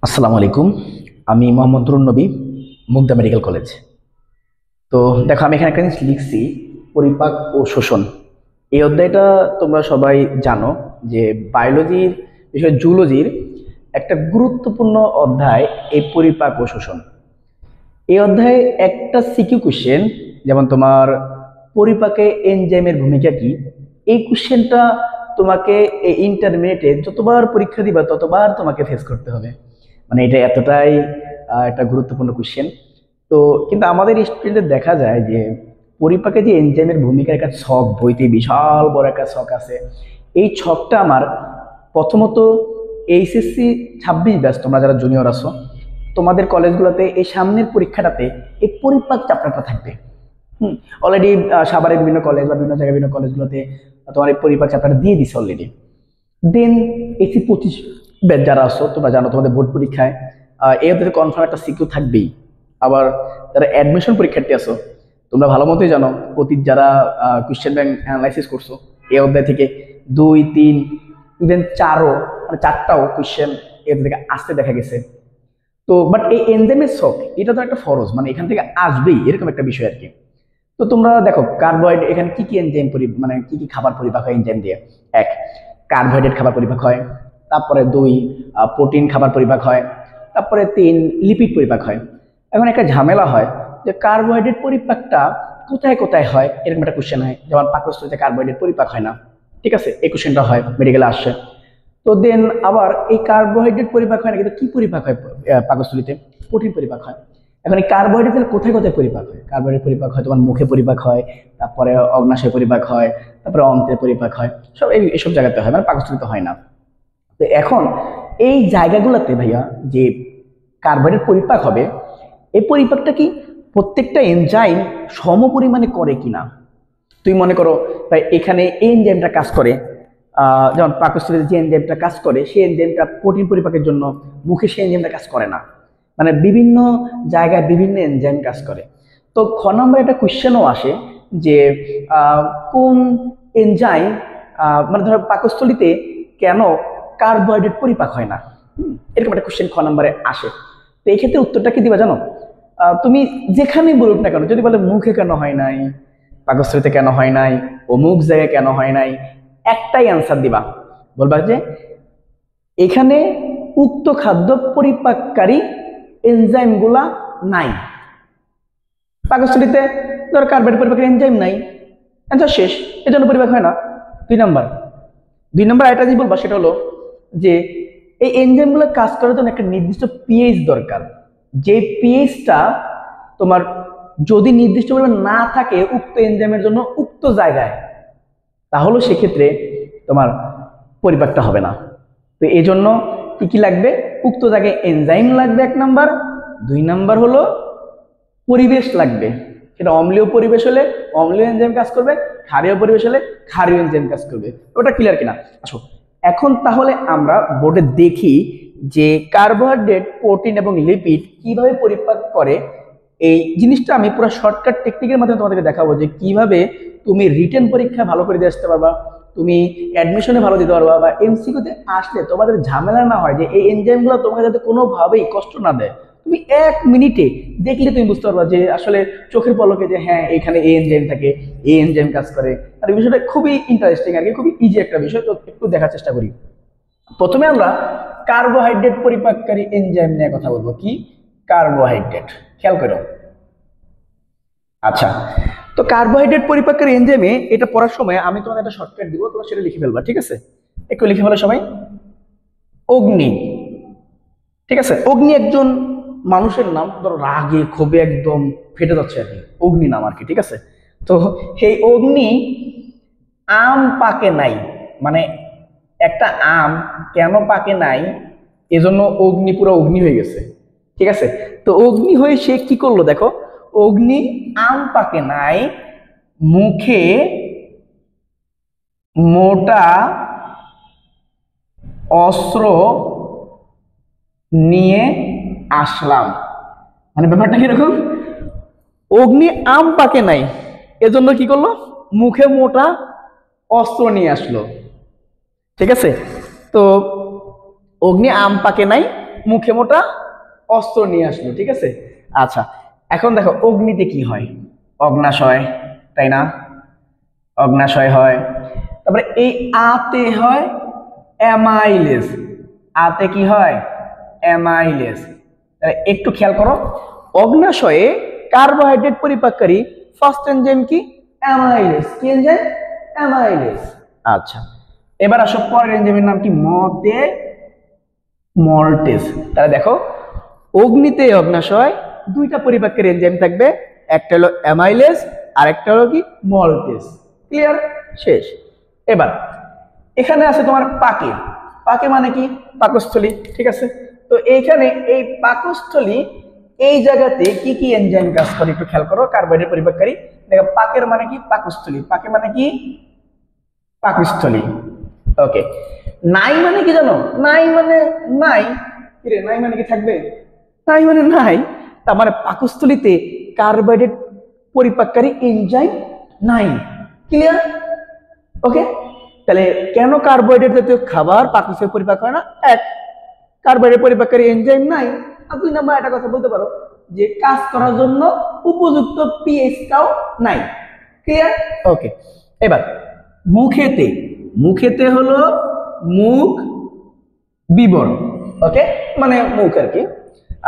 আসসালামু আলাইকুম। আমি মোহাম্মদ নবী, মুগদা মেডিকেল কলেজ। তো দেখো, আমি এখানে একটা জিনিস লিখছি, পরিপাক ও শোষণ। এই অধ্যায়টা তোমরা সবাই জানো যে বায়োলজির, বিশেষ করে জুলজির একটা গুরুত্বপূর্ণ অধ্যায় এই পরিপাক ও শোষণ। এই অধ্যায়ে একটা সিকিউ কোশ্চেন, যেমন তোমার পরিপাকে এনজাইমের ভূমিকা কি, এই কোশ্চেনটা তোমাকে এই ইন্টারমিডিয়েটে যতবার পরীক্ষা দিবা ততবার তোমাকে ফেস করতে হবে। মানে এটা এতটাই একটা গুরুত্বপূর্ণ কোশ্চেন। তো কিন্তু আমাদের স্টুডেন্টদের দেখা যায় যে পরিপাকে যে এনজাইমের ভূমিকা, একটা ছক বইতে বিশাল বড় একটা ছক আছে। এই ছকটা আমার প্রথমত এইচএসসি 26 ব্যাচ, তোমরা যারা জুনিয়র আছো, তোমাদের কলেজগুলোতে এই সামনের পরীক্ষাটাতে এই পরিপাক চ্যাপ্টারটা থাকবে। অলরেডি সাভারের বিভিন্ন কলেজ বা বিভিন্ন জায়গায় বিভিন্ন কলেজগুলোতে তোমার এই পরিপাক চ্যাপ্টারটা দিয়ে দিছে অলরেডি। দেন এসি 25 ব্যাচ যারা আছো, তোমরা জানো তোমাদের বোর্ড পরীক্ষায় এই অধ্যায়ে কনফার্ম একটা সিকিউ থাকবেই। আবার যারা অ্যাডমিশন পরীক্ষার্থী আছো, তোমরা ভালো মতোই জানো অতীত যারা কোয়েশ্চেন ব্যাংক অ্যানালাইসিস করছো, এই অধ্যায় থেকে 2, 3, ইভেন 4ও, মানে 4টাও কোয়েশ্চেন এই অধ্যায় থেকে আসতে দেখা গেছে। তো বাট এই এনজাইমের শখ এটা তো একটা ফরজ, মানে এখান থেকে আসবেই এরকম একটা বিষয় আর কি। তো তোমরা দেখো কার্বোহাইড্রেট, এখানে কি কি এনজাইম মানে কি কি খাবার পরিপাক হয় এনজাইম দিয়ে। এক, কার্বোহাইড্রেট খাবার পরিপাক হয়। তারপরে 2, প্রোটিন খাবার পরিপাক হয়। তারপরে 3, লিপিড পরিপাক হয়। এখন একটা ঝামেলা হয় যে কার্বোহাইড্রেট পরিপাকটা কোথায় কোথায় হয়, এরকম একটা কোশ্চেন হয়। যেমন পাকস্থলীতে কার্বোহাইড্রেট পরিপাক হয় না, ঠিক আছে, এই কোশ্চেনটা হয়, মেডিকেলে আসছে। তো দেন আবার এই কার্বোহাইড্রেট পরিপাক হয় না, কিন্তু কি পরিপাক হয় পাকস্থলীতে? প্রোটিন পরিপাক হয়। এখন এই কার্বোহাইড্রেট তাহলে কোথায় কোথায় পরিপাক হয়? কার্বোহাইড্রেট পরিপাক হয় তোমার মুখে পরিপাক হয়, তারপরে অগ্নাশয়ে পরিপাক হয়, তারপরে অন্ত্রে পরিপাক হয়, সব এইসব জায়গাতে হয়, মানে পাকস্থলীতে হয় না। তো এখন এই জায়গাগুলোতে ভাইয়া যে কার্বোহাইড্রেট পরিপাক হবে, এই পরিপাকটা কি প্রত্যেকটা এনজাইম সম পরিমাণে করে কিনা? তুই মনে করো ভাই এখানে এই এনজাইমটা কাজ করে, যেমন পাকস্থলীতে যে এনজাইমটা কাজ করে সেই এনজাইমটা প্রোটিন পরিপাকের জন্য মুখে সেই এনজাইমটা কাজ করে না। মানে বিভিন্ন জায়গায় বিভিন্ন এনজাইম কাজ করে। তো খ নম্বরে একটা কোশ্চেনও আসে যে কোন এনজাইম, মানে ধরো পাকস্থলীতে কেন কার্বোহাইড্রেট পরিপাক হয় না, এরকম একটা কোশ্চেন খ নম্বরে আসে। তো এই ক্ষেত্রে উত্তরটা কি দিবা জানো? তুমি যেখানেই বলুক না কেন, যদি বলে মুখে কেন হয় নাই, পাকস্থলীতে কেন হয় নাই, অমুক জায়গায় কেন হয় নাই, একটাই অ্যান্সার দিবা, বলবা যে এখানে উক্ত খাদ্য পরিপাককারী এনজাইমগুলা নাই। পাকস্থলীতে ধর কার্বোহাইড্রেট পরিপাকের এনজাইম নাই, অ্যান্সার শেষ, এজন্য পরিপাক হয় না। 2 নম্বর, 2 নম্বর আরেকটা জিনিস বলবা, সেটা হলো যে এই এনজাইমগুলো কাজ করার জন্য একটা নির্দিষ্ট পিএইচ দরকার। যে পিএইচটা তোমার যদি নির্দিষ্ট পরিমাণ না থাকে উক্ত এনজাইমের জন্য উক্ত জায়গায়, তাহলে সেক্ষেত্রে তোমার পরিপাকটা হবে না। তো এই জন্য কি কি লাগবে? উক্ত জায়গায় এনজাইম লাগবে 1 নম্বর, 2 নম্বর হলো পরিবেশ লাগবে। সেটা অম্লীয় পরিবেশ হলে অম্লীয় এনজাইম কাজ করবে, ক্ষারীয় পরিবেশ হলে ক্ষারীয় এনজাইম কাজ করবে। ওটা ক্লিয়ার কিনা? আসো এখন তাহলে আমরা বোর্ডে দেখি যে কার্বোহাইড্রেট, প্রোটিন এবং লিপিড কিভাবে পরিপাক করে। এই জিনিসটা আমি পুরো শর্টকাট টেকনিকের মাধ্যমে তোমাদেরকে দেখাবো যে কিভাবে তুমি রিটেন পরীক্ষা ভালো করে দিয়ে আসতে পারবা, তুমি অ্যাডমিশনে ভালো দিতে পারবা, বা এমসিকিউতে আসলে তোমাদের ঝামেলা না হয়, যে এই এনজাইমগুলো তোমাকে যাতে কোনোভাবেই কষ্ট না দেয়। তুমি 1 মিনিটে দেখলে তুমি বুঝতে পারবা যে আসলে চোখের পলকে যে হ্যাঁ এখানে এই এনজাইম থাকে, এই এনজাইম কাজ করে। আর এই বিষয়টা খুবই ইন্টারেস্টিং আর কি, খুবই ইজি একটা বিষয়। তো একটু দেখার চেষ্টা করি। প্রথমে আমরা কার্বোহাইড্রেট পরিপাককারী এনজাইম নিয়ে কথা বলবো। কি? কার্বোহাইড্রেট, খেয়াল করো। আচ্ছা, তো কার্বোহাইড্রেট পরিপাকের এনজাইমে এটা পড়ার সময় আমি তোমাদের একটা শর্টকাট দিব, তোমরা সেটা লিখে ফেলবা, ঠিক আছে? একটু লিখে ফেলো সবাই। অগ্নি, ঠিক আছে? অগ্নি একজন মানুষের নাম, ধরো রাগে ক্ষোভে একদম ফেটে যাচ্ছে আর কি, অগ্নি নাম আর কি, ঠিক আছে? তো এই অগ্নি আম পাকে নাই, মানে একটা আম কেন পাকে নাই, এজন্য অগ্নি পুরো অগ্নি হয়ে গেছে, ঠিক আছে? তো অগ্নি হয়ে সে কি করলো দেখো, অগ্নি আম পাকে নাই, মুখে মোটা অস্ত্র নিয়ে আসলাম। মানে ব্যাপারটা কিরকম? অগ্নি আম পাকে নাই, এজন্য কি করলো? মুখে মোটা অস্ত্র নিয়ে আসলো, ঠিক আছে? তো অগ্নি আম পাকে নাই, মুখে মোটা অস্ত্র নিয়ে আসলো, ঠিক আছে। আচ্ছা, এখন দেখো অগ্নিতে কি হয়, অগ্নাশয়, তাই না, অগ্নাশয় হয়। তারপরে এই আতে হয় অ্যামাইলেজ, আতে কি হয়, অ্যামাইলেজ। একটু খেয়াল করো, অগ্নাশয়ে কার্বোহাইড্রেট পরিপাককারী ফার্স্ট এনজাইম কি, অ্যামাইলেজ। কি এনজাইম, অ্যামাইলেজ। আচ্ছা, এবার আসো পরের এনজাইমের নাম কি, মতে মল্টেজ। তাহলে দেখো অগ্নিতে অগ্নাশয় দুইটা পরিপাকের এনজাইম থাকবে, একটা হলো অ্যামাইলেজ আর একটা হলো কি, মল্টেজ। ক্লিয়ার, শেষ। এবার এখানে আছে তোমার পাকে, পাকে মানে কি, পাকস্থলী, ঠিক আছে। তো এইখানে এই পাকস্থলী, এই জায়গাতে কি কি এনজাইম কাজ করে একটু খেয়াল করো, কার্বোহাইড্রেট পরিপাককারী। দেখো পাকের মানে কি, পাকস্থলী, পাকে মানে কি, পাকস্থলী। ওকে, নাই মানে কি জানো, নাই মানে নাই, কি রে, নাই মানে কি থাকবে, নাই মানে নাই, তার মানে পাকস্থলীতে কার্বোহাইড্রেট পরিপাককারী এনজাইম নাই। ক্লিয়ার, ওকে। তাহলে কেন কার্বোহাইড্রেট জাতীয় খাবার পাকস্থলী পরিপাক হয় না, এক, কার্বোহাইড্রেট পরিপাককারী এনজাইম নাই, আর দুই নাম্বার একটা কথা বলতে পারো যে কাজ করার জন্য উপযুক্ত পিএইচটাও নাই। ক্লিয়ার, ওকে। এবার মুখেতে, মুখেতে হলো মুখ বিবর, ওকে, মানে মুখ আর কি।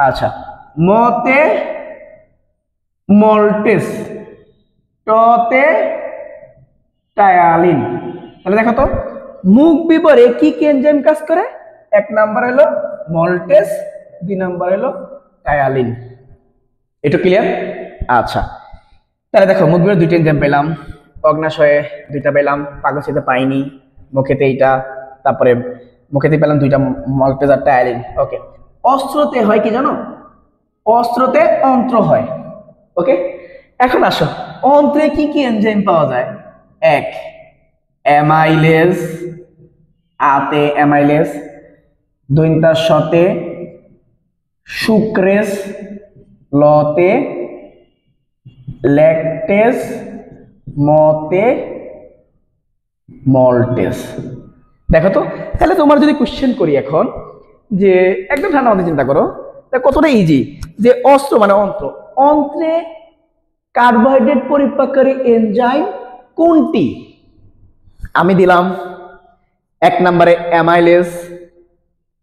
আচ্ছা, মতে মল্টেস, টতে টায়ালিন। তাহলে দেখো তো মুখ বিবরে কি কি এনজাইম কাজ করে, এক নাম্বার হলো মল্টেস, দুই নাম্বার হলো টায়ালিন। এটা ক্লিয়ার। আচ্ছা, তাহলে দেখো মুখ বিবরে দুইটা এনজাইম পেলাম, অগ্নাশয়ে দুইটা পেলাম, পাকস্থলীতে পাইনি, মুখেতে এইটা, তারপরে মুখেতে পেলাম দুইটা, মল্টেজ আর টায়ালিন। ওকে, অস্ত্রতে হয় কি জানো, অস্ত্রতে অন্ত্র হয়। ওকে, এখন আসো অন্ত্রে কি কি এনজাইম পাওয়া যায়, এক, অ্যামাইলেজ, আতে অ্যামাইলেজ, দৈন্তার শতে সুক্রেস, লতে ল্যাকটেস, মতে মল্টেস। দেখো তো, তাহলে তোমার যদি কোশ্চেন করি এখন, যে একদম ঠান্ডা মাথায় চিন্তা করো, কতটা ইজি, যে অস্ত্র মানে অন্ত্র, অন্ত্রে কার্বোহাইড্রেট পরিপাককারী এনজাইম কোনটি, আমি দিলাম এক নম্বরে অ্যামাইলেজ,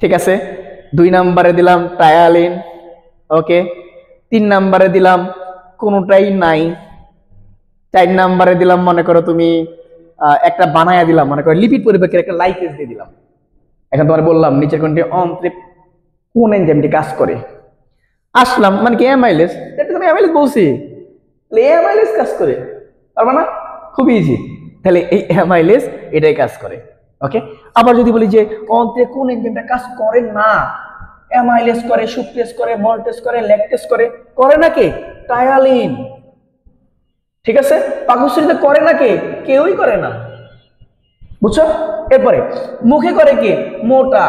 ঠিক আছে, দুই নম্বরে দিলাম টায়ালিন, ওকে, তিন নম্বরে দিলাম কোনোটাই নাই, চার নম্বরে দিলাম মনে করো তুমি একটা বানায়া দিলাম, মনে করো লিপিড পরিপাকের একটা লাইকেজ দিয়ে দিলাম। এখন তোমার বললাম নিচের কোনটি অন্ত্রে কোন এনজাইমটি কাজ করে, আসলাম মানে কি অ্যামাইলেজ, এটা তুমি অ্যামাইলেজ বলছি, অ্যামাইলেজ কাজ করে, পারবা না, খুব ইজি। তাহলে এই অ্যামাইলেজ এটাই কাজ করে। ওকে, আবার যদি বলি যে অন্ত্রে কোন এনজাইমটা কাজ করে না, অ্যামাইলেজ করে, সুক্রেজ করে, মল্টেজ করে, ল্যাকটেজ করে, করে না কে, টায়ালিন, ঠিক আছে। পাকস্থলীতে করে না কে, কেউই করে না, বুঝছো। এরপরে মুখে করে কে, মোটা,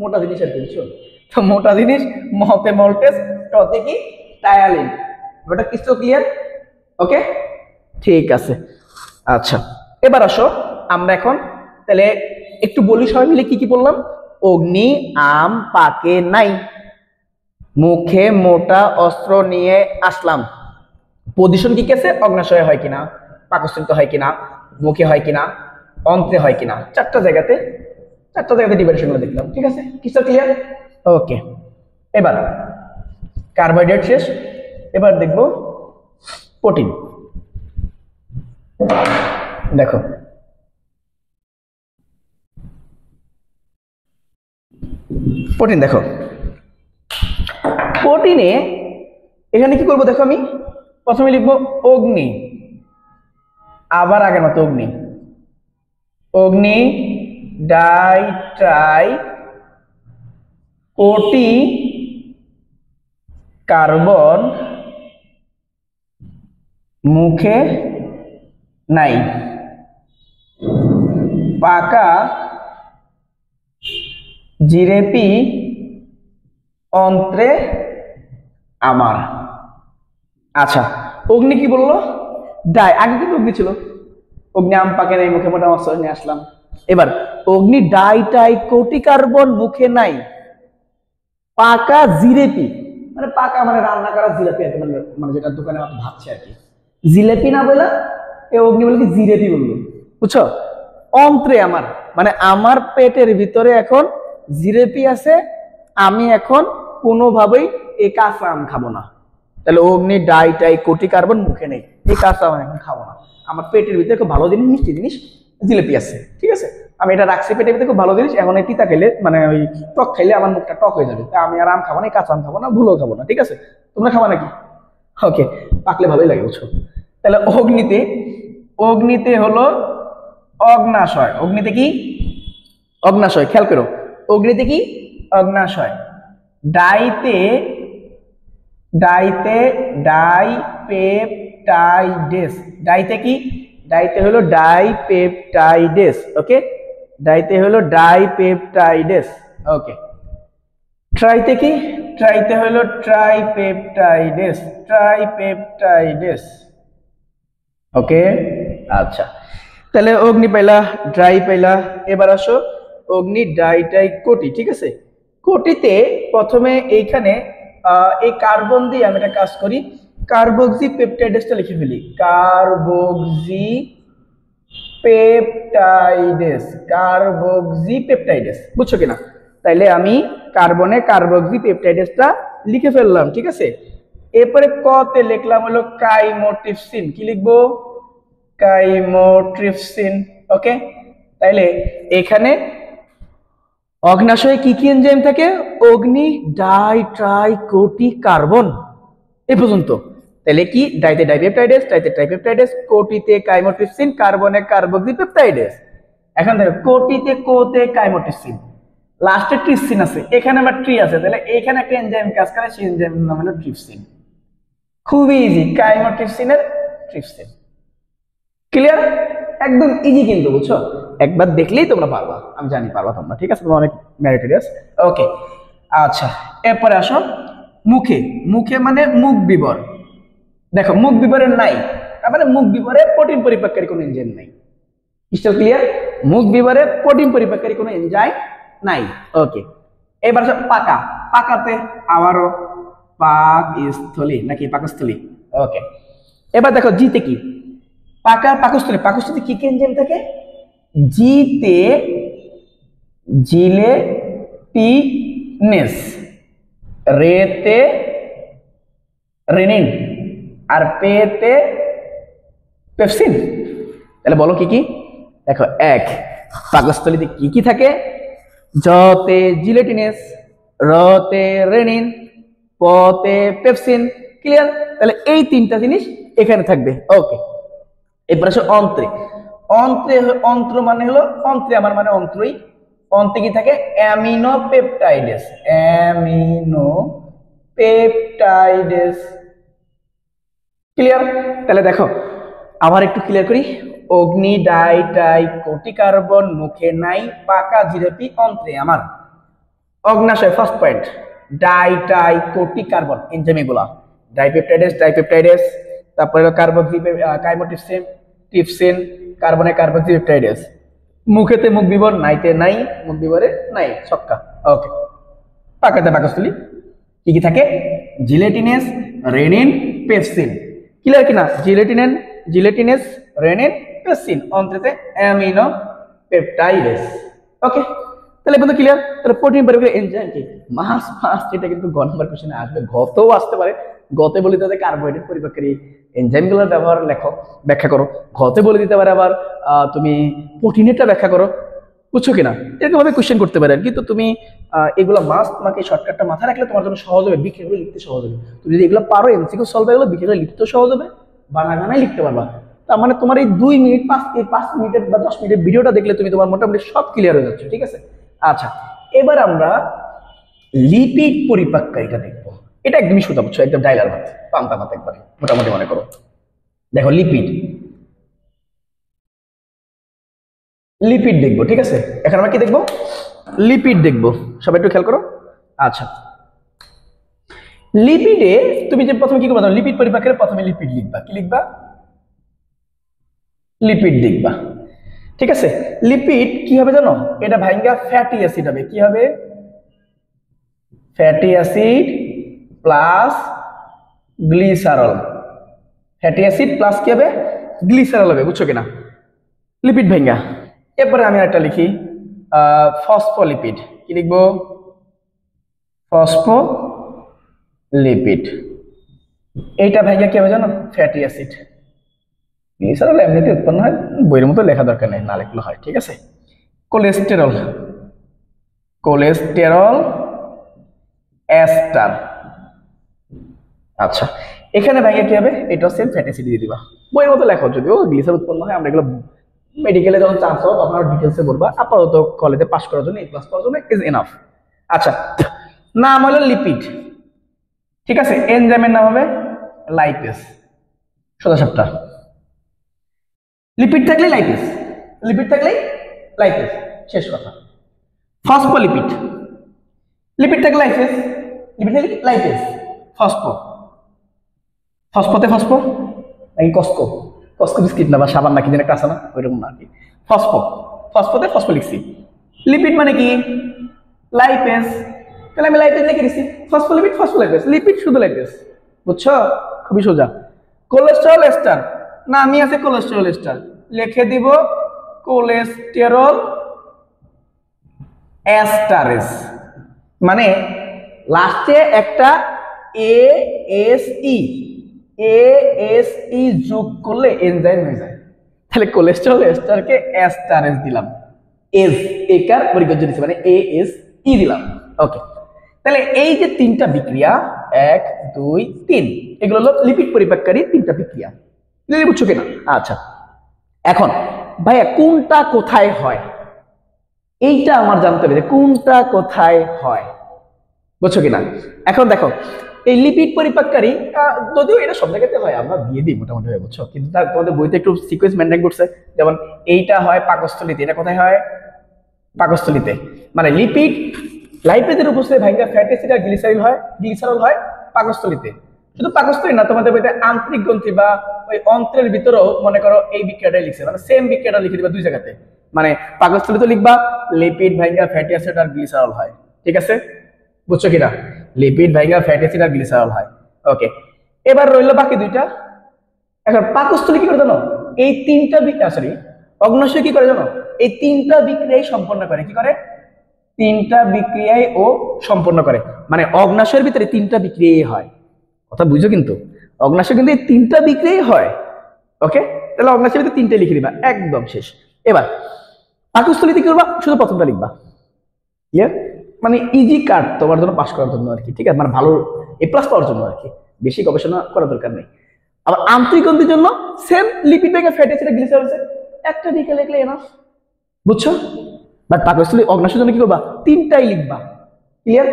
মোটা জিনিস আর কি, বুঝছো, তো মোটা জিনিস মতে মল্টেজ, টতে কি, টায়ালিন। ওটা কিছু ক্লিয়ার, ওকে, ঠিক আছে। আচ্ছা, এবার আসো আমরা এখন তাহলে একটু বলি সবাই মিলে কি কি বললাম, অগ্নি আম পাকে নাই, মুখে মোটা অস্ত্র নিয়ে আসলাম, পজিশন কি আছে, অগ্নাশয়ে হয় কিনা, পাকস্থলীতে হয় কিনা, মুখে হয় কিনা, অন্ত্রে হয় কিনা, চারটা জায়গাতে ডিভাইডেশন গুলো দেখলাম, ঠিক আছে, কিছু ক্লিয়ার, ওকে। এবার কার্বোহাইড্রেট শেষ, এবার দেখবো প্রোটিন। দেখো প্রোটিন, দেখো প্রোটিনে এখানে কি করবো, দেখো আমি প্রথমে লিখবো অগ্নি, আবার আগের মতো অগ্নি, অগ্নি ডাই ট্রাই কোটি কার্বন মুখে নাই, পাকা জিরেপি অন্ত্রে আমার। আচ্ছা, অগ্নি কি বললো, ডাই, আগে কিন্তু অগ্নি ছিল, অগ্নি আম পাকে নাই, মুখে মোটা অস্ত্র নিয়ে আসলাম। এবার অগ্নি ডাই টাই কোটি কার্বন মুখে নাই, পাকা জিলেপি, মানে পাকা মানে রান্না করা জিলাপি আর কি, মানে মানে যেটা দোকানে ভাবছে আর কি, জিলেপি না বলে এ অগ্নি বলে কি জিলেপি বললো, বুঝছো? অন্ত্রে আমার, মানে আমার পেটের ভিতরে এখন জিলেপি আছে, আমি এখন কোনোভাবেই এই কাঁচা আম খাবো না। তাহলে অগ্নি ডাই টাই কোটি কার্বন মুখে নেই, এই কাঁচা আম এখন খাবো না। আমার পেটের ভিতরে খুব ভালো জিনিস, মিষ্টি জিনিস জিলেপি আছে, ঠিক আছে, আমি এটা রাখছি পেটের ভিতরে, খুব ভালো জিনিস। এখন এই তিতা খেলে মানে ওই টক খাইলে আমার মুখটা টক হয়ে যাবে, তাই আমি আর আম খাবো না, কাঁচা আম খাবো না, ভুলও খাবো না, ঠিক আছে? তোমরা খাবা নাকি? ওকে, পাকলে ভালোই লাগে, বুঝছো? তাহলে অগ্নিতে, অগ্নিতে হলো অগ্নাশয়, অগ্নিতে কি অগ্নাশয়, খেয়াল করো, অগ্নিতে কি অগ্নাশয়। ডাইতে, ডাইতে ডাইপেপটাইডেস, ডাইতে কি, ডাইতে হলো ডাইপেপটাইডেস, ওকে, ডাইতে হলো ডাইপেপটাইডেস, ওকে। ট্রাইতে কি, ট্রাইতে হলো ট্রাইপেপটাইডেস, ট্রাইপেপটাইডেস, ওকে। আচ্ছা, তাহলে অগ্নি পাইলা, ড্রাই পাইলা, এবার আসো অগ্নি ডাইটাই কোটি, ঠিক আছে? কোটিতে প্রথমে এইখানে এই কার্বন দিয়ে আমি একটা কাজ করি, কার্বক্সি পেপটাইডেসটা লিখে ফেলি, কার্বক্সি পেপটাইডেস, কার্বক্সি পেপটাইডেস, বুঝছো কিনা? তাইলে আমি কার্বনে কার্বক্সি পেপটাইডেসটা লিখে ফেললাম, ঠিক আছে? এরপরে কতে লিখলাম হলো কাইমোট্রিপসিন, কি লিখবো? কাইমোট্রিপসিন, ওকে। তাইলে এখানে অগ্নাশয়ে কি কি এনজাইম থাকে? অগ্নি ডাই ট্রাই কোটি কার্বন, এই পর্যন্ত। তাহলে কি, ডাইতে ডাইপেপটাইডেস, ট্রাইতে ট্রাইপেপটাইডেস, কোটিতে কাইমোট্রিপসিন, কার্বনে কার্বক্সি পেপটাইডেস। এখন দেখো কোটিতে কোতে কাইমোট্রিপসিন, লাস্টে ট্রিপসিন আছে, এখানে আমার ট্রি আছে, তাহলে এখানে একটা এনজাইম কাজ করে, সেই এনজাইমের নাম হলো ট্রিপসিন। খুবই ইজি, কাইমোট্রিপসিনের ট্রিপসিন, ক্লিয়ার? একদম ইজি কিন্তু, বুঝছো? একবার দেখলেই তোমরা পারবা, আমি জানি পারবা তোমরা, ঠিক আছে? তোমরা অনেক মেরিটোরিয়াস, ওকে। আচ্ছা, এরপরে আসো মুখে, মুখে মানে মুখ বিবর। দেখো মুখ বিবরের নাই, তার মানে মুখ বিবরে প্রোটিন পরিপাককারী কোনো এনজাইম নাই, ক্রিস্টাল ক্লিয়ার? মুখ বিবরে প্রোটিন পরিপাককারী কোনো এনজাইম নাই, ওকে। এবার আসো পাকা, পাকাতে আবারও পাকস্থলী নাকি পাকস্থলী, ওকে। এবার দেখো জিতে কি, পাকা পাকস্থলী, পাকস্থলীতে কি কি এনজাইম থাকে? জিতে জিলেটিনেস, রেতে রেনিন, আর পেতে পেপসিন। তাহলে বলো কি কি? দেখো, এক, পাকস্থলীতে কি কি থাকে? জতে জিলেটিনেস, রতে রেনিন, পতে পেপসিন, ক্লিয়ার? তাহলে এই তিনটা জিনিস এখানে থাকবে, ওকে। এরপর আসো অন্ত্রে, অন্ত্রে, অন্ত্র মানে হলো অন্ত্রে আমার মানে অন্ত্রই, অন্ত্রে কি থাকে? Amino peptidase, amino peptidase, clear? তাহলে দেখো আবার একটু ক্লিয়ার করি, অগ্নি ডাই টাই কোটি কার্বন মুখে নাই, পাকা জিলেপি অন্ত্রে আমার। অগ্নাশয় ফার্স্ট পয়েন্ট, ডাই টাই কোটি কার্বন এনজাইম এগুলা, ডাইপেপটাইডেস, ডাইপেপটাইডেস, তারপরে কার্বক্সি কাইমোট্রিপসিন, ট্রিপসিন, কার্বনে কার্বক্সি পেপটাইডেস। মুখেতে মুখ বিবর, নাইতে নাই, মুখ বিবরে নাই, ছক্কা, ওকে। পাকাতে পাকস্থলী কি কি থাকে? জিলেটিনেস, রেনিন, পেপসিন, ক্লিয়ার কিনা? জিলেটিনেন, জিলেটিনেস, রেনিন, পেপসিন, অন্ত্রেতে অ্যামিনো পেপটাইডেস, ওকে। তাহলে কিন্তু ক্লিয়ার? তাহলে প্রোটিন পরিবারের এনজাইম কি? মাস ফার্স্ট, এটা কিন্তু গ নাম্বার কোশ্চেনে আসবে, গতেও আসতে পারে। গতে বলে দিতে কার্বোহাইড্রেট পরিপাককারী এনজাইমগুলোর ব্যবহার লেখো, ব্যাখ্যা করো। ঘতে বলে দিতে পারে আবার তুমি প্রোটিনেরটা ব্যাখ্যা করো, বুঝছো কিনা? এরকম ভাবে কোশ্চেন করতে পারে। কিন্তু তুমি এগুলো মাস্ট, তোমাকে শর্টকাটটা মাথায় রাখলে তোমার জন্য সহজ হবে, বিক্রিয়াগুলো লিখতে সহজ হবে। তুমি যদি এগুলো পারো, এমসিকিউ সলভ এগুলো বিক্রিয়াগুলো লিখতে সহজ হবে, বাংলা গানায় লিখতে পারবা। তার মানে তোমার এই 2 মিনিট 5 মিনিটের বা 10 মিনিটের ভিডিওটা দেখলে তুমি তোমার মোটামুটি সব ক্লিয়ার হয়ে যাচ্ছে, ঠিক আছে? আচ্ছা, এবার আমরা লিপিড পরিপাককারীটা দেখবো। এটা একদমই সোজা, বুঝছো? একদম ডাইলার ভাত, পান্তা ভাত একবারে মোটামুটি মনে করো। দেখো লিপিড, লিপিড দেখবো, ঠিক আছে? এখন আমরা কি দেখবো? লিপিড দেখবো, সবাই একটু খেয়াল করো। আচ্ছা, লিপিডে তুমি যে প্রথমে কি করবা? লিপিড পরিপাকের প্রথমে লিপিড লিখবা, কি লিখবা? লিপিড লিখবা, ঠিক আছে? লিপিড কি হবে জানো? এটা ভাইঙ্গা ফ্যাটি অ্যাসিড হবে, কি হবে? Fatty acid plus glycerol, fatty acid plus কি হবে, গ্লিসারল হবে, বুঝছো কিনা, লিপিড ভেঙ্গা। এরপরে আমি একটা লিখি ফসফোলিপিড, কি লিখবো, ফসফোলিপিড। এইটা ভেঙ্গা কি হবে জানো, ফ্যাটি অ্যাসিড। গ্লিসারল এমনিতে উৎপন্ন হয়, বইয়ের মতো লেখা দরকার নেই, না লিখলে হয়, ঠিক আছে। Cholesterol, cholesterol ester. আচ্ছা, এখানে ভাইয়া কি হবে, এটাও সেম ফ্যাটি অ্যাসিড দিয়ে দিবা, বইয়ের মতো লেখো। যদিও গ্লিসারল উৎপন্ন হয়, আমরা এগুলো মেডিকেলে যখন চান্স পাবো তখন ডিটেলসে বলবা, আপাতত কলেজে পাস করার জন্য, ক্লাস করার জন্য ইজ এনাফ। আচ্ছা, নাম হলো লিপিড, ঠিক আছে। এনজাইমের নাম হবে লাইপেজ, সোজা সাপটা। লিপিড থাকলে লাইপেজ, লিপিড থাকলে লাইপেজ, শেষ কথা। ফসফোলিপিড, লিপিড থাকলে লাইপেজ, লিপিড থাকলে লাইপেজ। ফসফো, ফসফোতে ফসফো নাকি কস্কো, কস্কো বিস্কিট না বা সাবান নাকি যেন একটা আছে না, ওইরকম না আর কি। ফসফো, ফসফোতে ফসফো লিখছি। লিপিড মানে কি, লাইপেজ, তাহলে আমি লাইপেজ লিখে দিচ্ছি, ফসফোলিপিড ফসফোলাইপেজ, লিপিড শুধু লাইপেজ, বুঝছো, খুবই সোজা। কোলেস্টেরল এস্টার, না আমি আছে কোলেস্টেরল এস্টার, লিখে দিব কোলেস্টেরল এস্টারেজ, মানে লাস্টে একটা এএসই যোগ করলে এনজাইম হয়ে যায়, তাহলে কোলেস্টেরল এস্টারকে এস্টারেজ দিলাম, এস একার পরিগজ্য দিচ্ছি, মানে এএসই দিলাম। ওকে, তাহলে এই যে তিনটা বিক্রিয়া 1 2 3 এগুলো হলো লিপিড পরিপাককারী তিনটা বিক্রিয়া, বুঝছো কিনা? আচ্ছা, এখন ভাইয়া কোনটা কোথায় হয়, এইটা আমার জানতে হবে যে কোনটা কোথায় হয়, বুঝছো কিনা? এখন দেখো, এই লিপিড পরিপাককারী যদিও এটা সব জায়গাতে হয়, আমরা দিয়ে দিই মোটামুটি হয়, বুঝছো, কিন্তু তোমাদের বইতে একটু সিকোয়েন্স মেনটেন করছে। যেমন এইটা হয় পাকস্থলীতে, এটা কোথায় হয়, পাকস্থলীতে, মানে লিপিড লাইপেজের উপস্থিতি ভাঙ্গা ফ্যাটি অ্যাসিড আর গ্লিসারল হয়, গ্লিসারল হয় পাকস্থলীতে। শুধু পাকস্থলী না, তোমাদের বইতে আন্তরিক গ্রন্থি বা ওই অন্ত্রের ভিতরেও মনে করো এই বিক্রিয়াটাই লিখছে, মানে সেম বিক্রিয়াটা লিখে দিবা দুই জায়গাতে, মানে পাকস্থলীতে লিখবা লিপিড ভাঙ্গা ফ্যাটি অ্যাসিড আর গ্লিসারল হয়, ঠিক আছে, বুঝছো কিনা? লিপিড ভাঙ্গা ফ্যাটি অ্যাসিড আর গ্লিসারল হয়। ওকে, এবার রইল বাকি দুইটা। এখন পাকস্থলী কি করে জানো, এই তিনটা সরি অগ্ন্যাশয় কি করে জানো, এই তিনটা বিক্রিয়াই সম্পন্ন করে, কি করে, তিনটা বিক্রিয়ায় ও সম্পন্ন করে, মানে অগ্ন্যাশয়ের ভিতরে তিনটা বিক্রিয়াই হয়, কথা বুঝো কিন্তু, অগ্ন্যাশয় কিন্তু এই তিনটা বিক্রিয়াই হয়। ওকে, তাহলে অগ্ন্যাশয়ের ভিতরে তিনটে লিখে দিবা, একদম শেষ। এবার পাকস্থলীতে কি করবা, শুধু প্রথমটা লিখবা, ক্লিয়ার, মানে ইজি কাট তোমার জন্য, পাস করার জন্য আর কি, ঠিক আছে, মানে ভালো এ প্লাস পাওয়ার জন্য আর কি, বেশি গবেষণা করার দরকার নেই। আবার আন্তরিক গ্রন্থির জন্য সেম লিপিড ভাঙ্গা ফ্যাটি অ্যাসিড আর গ্লিসারল, একটা লিখে লিখলে এনাফ, বুঝছো। বাট পাকস্থলী অগ্ন্যাশয়ের জন্য কি করবা, তিনটাই লিখবা, ক্লিয়ার।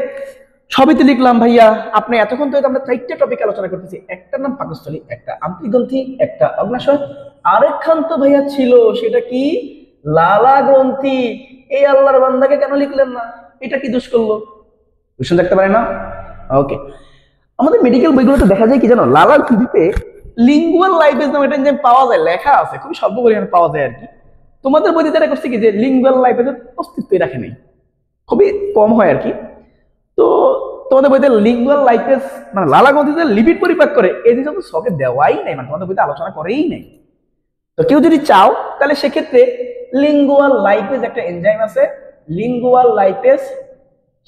সবই তো লিখলাম ভাইয়া, আপনি এতক্ষণ তো আমরা 4টা টপিক আলোচনা করতেছি, একটা নাম পাকস্থলী, একটা আন্তরিক গ্রন্থি, একটা অগ্ন্যাশয়, আরেকখান তো ভাইয়া ছিল, সেটা কি, লালা গ্রন্থি। এই আল্লাহর বান্দাকে কেন লিখলেন না, এটা কি দোষ করলো, কোশ্চেন দেখতে পারে না। ওকে, আমাদের মেডিকেল বইগুলোতে দেখা যায় কি জানো, লালা গ্রন্থিতে লিঙ্গুয়াল লাইপেজ নামে একটা এনজাইম পাওয়া যায়, লেখা আছে, খুবই স্বল্প পরিমাণে পাওয়া যায় আর কি। তোমাদের বইতে যেটা করছে কি, যে লিঙ্গুয়াল লাইপেজের অস্তিত্বই রাখে নেই, খুবই কম হয় আর কি। তো তোমাদের বইতে লিঙ্গুয়াল লাইপেজ মানে লালা গ্রন্থিতে লিপিড পরিপাক করে, এই জিনিস তো সকে দেওয়াই নাই, মানে তোমাদের বইতে আলোচনা করেই নাই। তো কেউ যদি চাও তাহলে সেক্ষেত্রে লিঙ্গুয়াল লাইপেজ একটা এনজাইম আছে, লিঙ্গুয়াল লাইপেজ,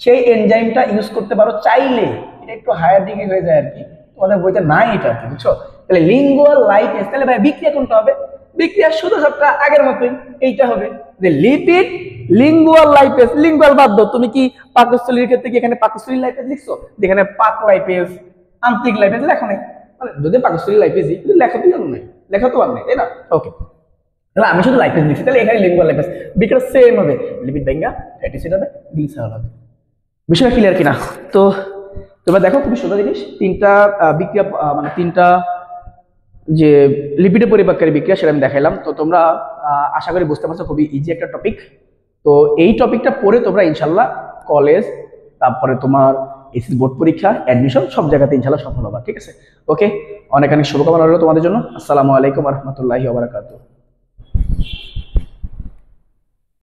সেই এনজাইমটা ইউজ করতে পারো চাইলে, এটা একটু হায়ার ডিগ্রি হয়ে যায় আর কি, তোমাদের বইতে নাই এটা আর কি, বুঝছো। তাহলে লিঙ্গুয়াল লাইপেজ, তাহলে ভাই বিক্রিয়া কোনটা হবে, বিক্রিয়া শুধু সবটা আগের মতোই, এইটা হবে যে লিপিড লিঙ্গুয়াল লাইপেজ, লিঙ্গুয়াল বাদ দাও, তুমি কি পাকস্থলীর ক্ষেত্রে কি এখানে পাকস্থলী লাইপেজ লিখছো, যেখানে পাক লাইপেজ আন্তরিক লাইপেজ লেখো নাই, মানে যদি পাকস্থলী লাইপেজই লেখো তো জানো নাই, লেখা তো আর নাই, তাই না। ওকে, তাহলে আমি শুধু লাইপেজ লিখছি, তাহলে এখানে লিঙ্গুয়াল লাইপেজ, বিক্রিয়া সেম হবে, লিপিড ভাঙ্গা ফ্যাটি অ্যাসিড হবে, গ্লিসারল হবে, বিষয়টা ক্লিয়ার কিনা? তো তোমরা দেখো খুবই সোজা জিনিস, তিনটা বিক্রিয়া মানে তিনটা যে লিপিডে পরিপাককারী বিক্রিয়া সেটা আমি দেখাইলাম। তো তোমরা আশা করি বুঝতে পারছো, খুবই ইজি একটা টপিক। তো এই টপিকটা পড়ে তোমরা ইনশাল্লাহ কলেজ, তারপরে তোমার এসএসসি বোর্ড পরীক্ষা, অ্যাডমিশন সব জায়গাতে ইনশাল্লাহ সফল হবা, ঠিক আছে। ওকে, অনেক অনেক শুভকামনা রইল তোমাদের জন্য। আসসালামু আলাইকুম ওয়া রাহমাতুল্লাহি ওয়া বারাকাতুহু।